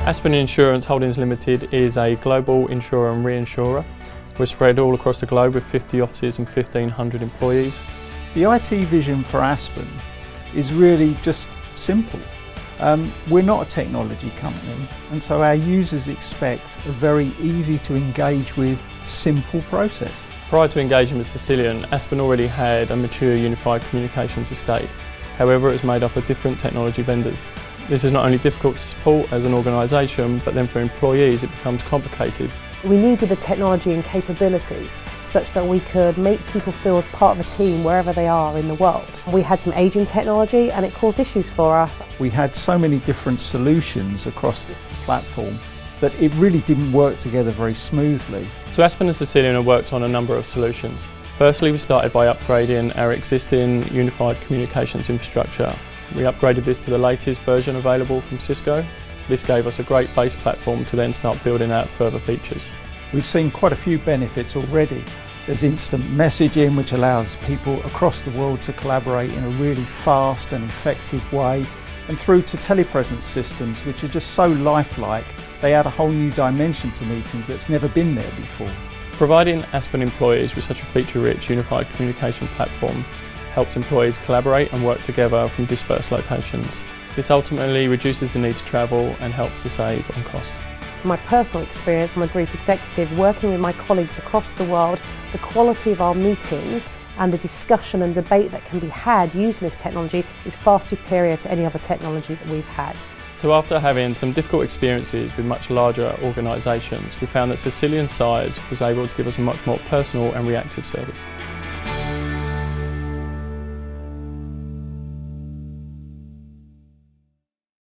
Aspen Insurance Holdings Limited is a global insurer and reinsurer. We're spread all across the globe with 50 offices and 1,500 employees. The IT vision for Aspen is really just simple. We're not a technology company, and so our users expect a very easy to engage with, simple process. Prior to engaging with Cisilion, Aspen already had a mature unified communications estate. However, it was made up of different technology vendors. This is not only difficult to support as an organisation, but then for employees it becomes complicated. We needed the technology and capabilities such that we could make people feel as part of a team wherever they are in the world. We had some aging technology and it caused issues for us. We had so many different solutions across the platform that it really didn't work together very smoothly. So Aspen and Cisilion have worked on a number of solutions. Firstly, we started by upgrading our existing unified communications infrastructure. We upgraded this to the latest version available from Cisco. This gave us a great base platform to then start building out further features. We've seen quite a few benefits already. There's instant messaging, which allows people across the world to collaborate in a really fast and effective way, and through to telepresence systems, which are just so lifelike. They add a whole new dimension to meetings that's never been there before. Providing Aspen employees with such a feature-rich unified communication platform helps employees collaborate and work together from dispersed locations. This ultimately reduces the need to travel and helps to save on costs. From my personal experience, I'm a group executive working with my colleagues across the world. The quality of our meetings and the discussion and debate that can be had using this technology is far superior to any other technology that we've had. So after having some difficult experiences with much larger organisations, we found that Cisilion's size was able to give us a much more personal and reactive service.